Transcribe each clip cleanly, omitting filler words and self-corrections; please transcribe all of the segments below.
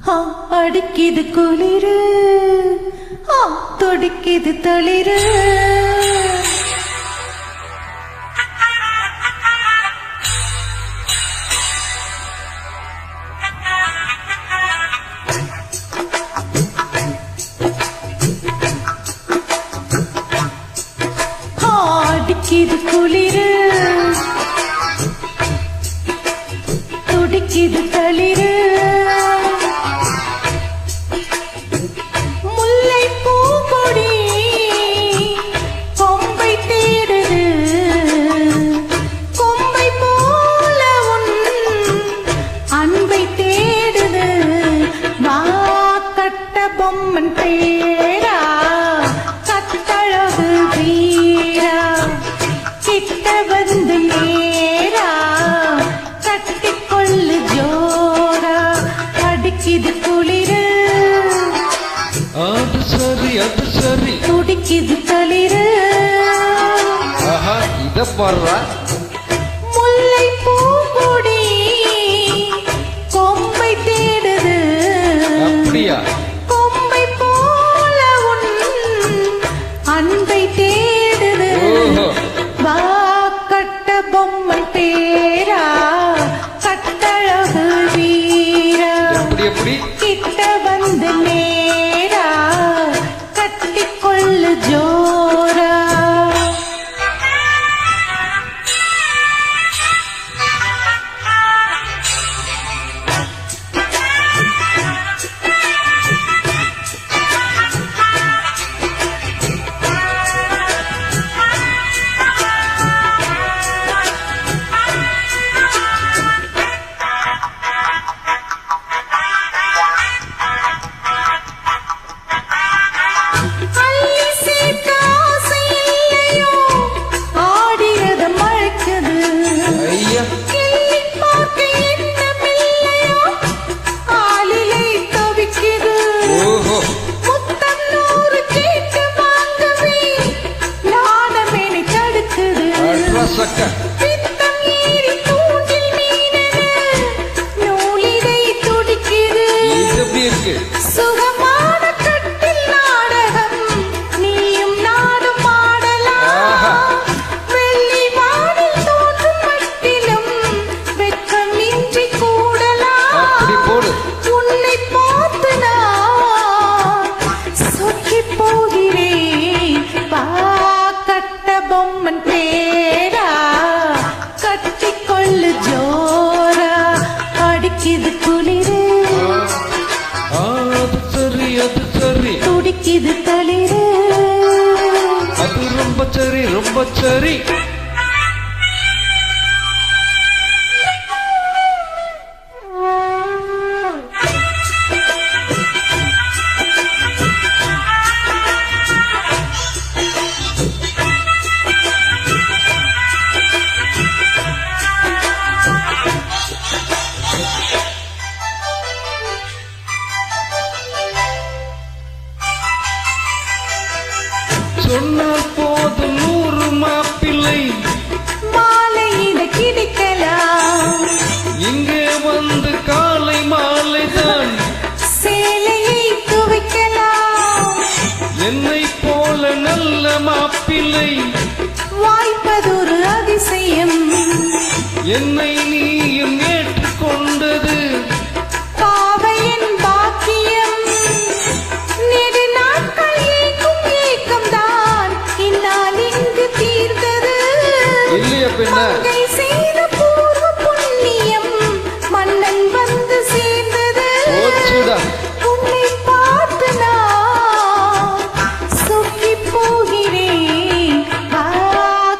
அடிக்கிது குளிரு தொடிக்கிது தளிரு அடிக்கிது குளிரு துடிக்கிது தளிரு முல்லை பூங்கொடி கொம்பை தேடுது கொம்பை போல உன் அன்பை தேடுது வா கட்ட பொம்மன் பேரா கட்டழகு வீரா கிட்ட வந்து நேரா கட்டிக்கொள்ளு ஜோரா அடிக்கிது குளிரு அது சரி துடிக்கிது தளிரு இத பாடுறா முல்லை பூங்கொடி கொம்பை தேடுது அப்படியா கொம்பை போல உன் அன்பை தேடுது வா கட்ட பொம்மை பேரா கட்டழகு வீரா எப்படி கிட்ட வந்து நேரா கட்டிக்கொள்ளு ஜோரா சக்க சுகமான கட்டில் நாடகம் நீயும் நாடும் ஆடலாம் வெள்ளி வானில் தோன்றும் மட்டிலும் வெட்கம் இன்றி கூடலாம் உன்னை பார்த்து நான் சொக்கி போகிறேன் வா கட்ட பொம்மன் பேரா கட்டிக்கொள்ளு ஜோரா அடிக்கிது குளிரு அது சரி துடிக்கிது தளிரு அது ரொம்ப சரி சொன்னால் போதும் 100 மாப்பிள்ளை மாலையிட கிடைக்கலாம் இங்கே வந்து காலை மாலை தான் சேலையை துவைக்கலாம் என்னை போல நல்ல மாப்பிள்ளை வாய்ப்பதொரு அதிசயம் என்னை நீயும் ஏற்றுக்கொண்டது பாவையின் பாக்கியம் நெடு நாட்கள் ஏக்கம் தான் இந்நாள் இங்கு தீர்ந்தது இல்லையா பெண்ண மங்கை செய்த பூர்வ புண்ணியம் மன்னன் வந்து சேர்ந்தது உன்னை பார்த்து நான் சொக்கி போகிறேன் வா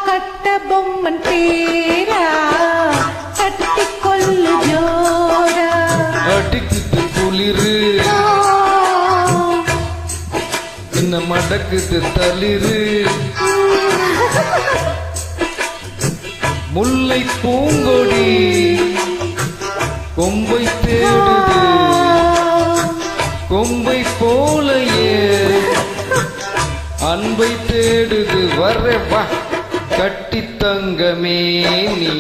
கட்ட பொம்மன் பேரா கட்டிக்கொள்ளு ஜோரா அடிக்குது குளிரு என்ன மடக்குது தளிரு முல்லை பூங்கொடி கொம்பை தேடுது கொம்பை போலையே அன்பை தேடுது வர வா கட்டி தங்கமே நீ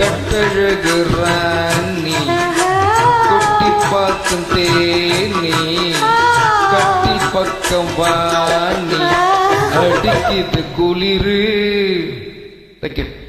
கட்டழகு ராணி கொட்டி பறக்கும் தேனி கட்டில் பக்கம் வாணி அடிக்குது குளிரு. Thank you.